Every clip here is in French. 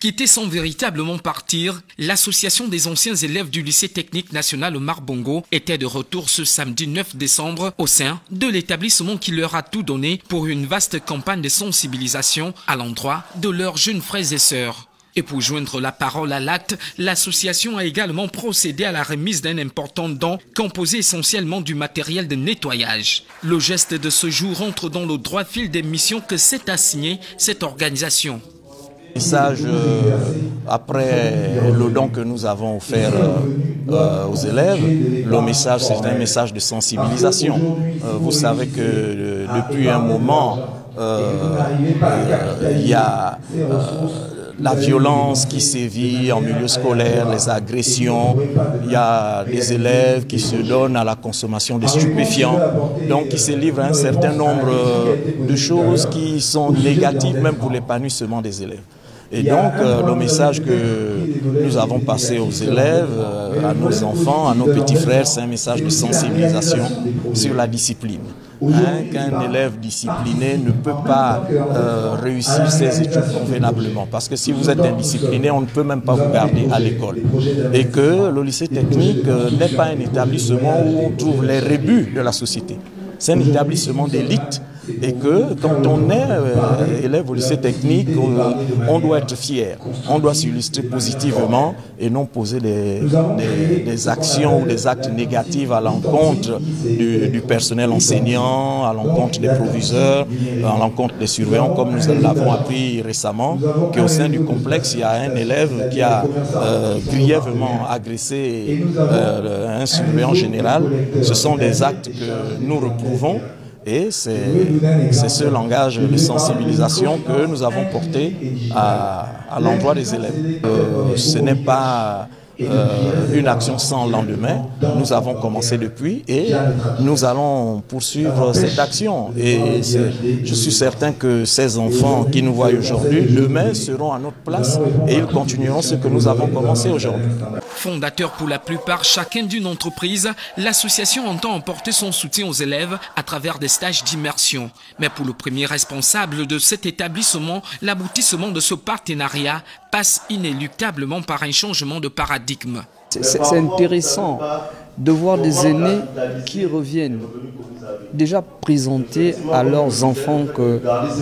Quitter sans véritablement partir, l'association des anciens élèves du lycée technique national Omar Bongo était de retour ce samedi 9 décembre au sein de l'établissement qui leur a tout donné pour une vaste campagne de sensibilisation à l'endroit de leurs jeunes frères et sœurs. Et pour joindre la parole à l'acte, l'association a également procédé à la remise d'un important don composé essentiellement du matériel de nettoyage. Le geste de ce jour entre dans le droit fil des missions que s'est assignée cette organisation. Message après le don que nous avons offert aux élèves, le message c'est un message de sensibilisation. Vous savez que depuis un moment, il y a la violence qui sévit en milieu scolaire, les agressions, il y a des élèves qui se donnent à la consommation de stupéfiants, donc qui se livrent à un certain nombre de choses qui sont négatives même pour l'épanouissement des élèves. Et donc, le message que nous avons passé aux élèves, à nos enfants, à nos petits frères, c'est un message de sensibilisation sur la discipline. Qu'un élève discipliné ne peut pas réussir ses études convenablement. Parce que si vous êtes indiscipliné, on ne peut même pas vous garder à l'école. Et que le lycée technique n'est pas un établissement où on trouve les rebuts de la société. C'est un établissement d'élite. Et que quand on est élève au lycée technique, on doit être fier, on doit s'illustrer positivement et non poser des actions ou des actes négatifs à l'encontre du personnel enseignant, à l'encontre des proviseurs, à l'encontre des surveillants, comme nous l'avons appris récemment, qu'au sein du complexe, il y a un élève qui a grièvement agressé un surveillant général. Ce sont des actes que nous reprouvons. Et c'est ce langage de sensibilisation que nous avons porté à l'endroit des élèves. Ce n'est pas une action sans lendemain. Nous avons commencé depuis et nous allons poursuivre cette action. Et je suis certain que ces enfants qui nous voient aujourd'hui, demain seront à notre place et ils continueront ce que nous avons commencé aujourd'hui. Fondateur pour la plupart chacun d'une entreprise, l'association entend apporter son soutien aux élèves à travers des stages d'immersion. Mais pour le premier responsable de cet établissement, l'aboutissement de ce partenariat passe inéluctablement par un changement de paradigme. C'est intéressant de voir des aînés qui reviennent déjà présenter à leurs enfants que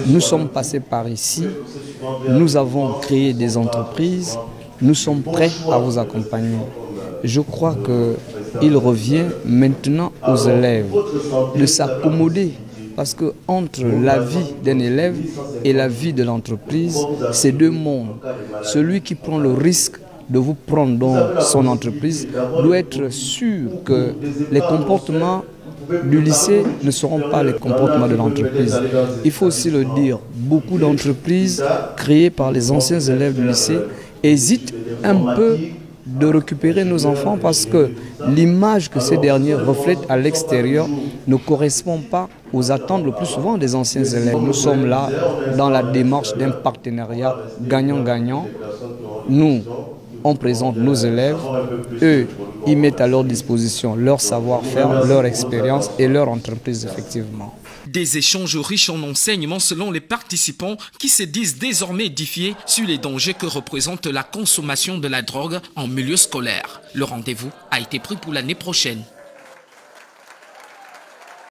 nous sommes passés par ici, nous avons créé des entreprises, nous sommes prêts à vous accompagner. Je crois qu'il revient maintenant aux élèves de s'accommoder. Parce que entre la vie d'un élève et la vie de l'entreprise, c'est deux mondes. Celui qui prend le risque de vous prendre dans son entreprise doit être sûr que les comportements du lycée ne seront pas les comportements de l'entreprise. Il faut aussi le dire, beaucoup d'entreprises créées par les anciens élèves du lycée hésitent un peu de récupérer nos enfants parce que l'image que ces derniers reflètent à l'extérieur ne correspond pas aux attentes le plus souvent des anciens élèves. Nous sommes là dans la démarche d'un partenariat gagnant-gagnant. Nous, on présente nos élèves, eux, ils mettent à leur disposition leur savoir-faire, leur expérience et leur entreprise effectivement. Des échanges riches en enseignements selon les participants qui se disent désormais édifiés sur les dangers que représente la consommation de la drogue en milieu scolaire. Le rendez-vous a été pris pour l'année prochaine.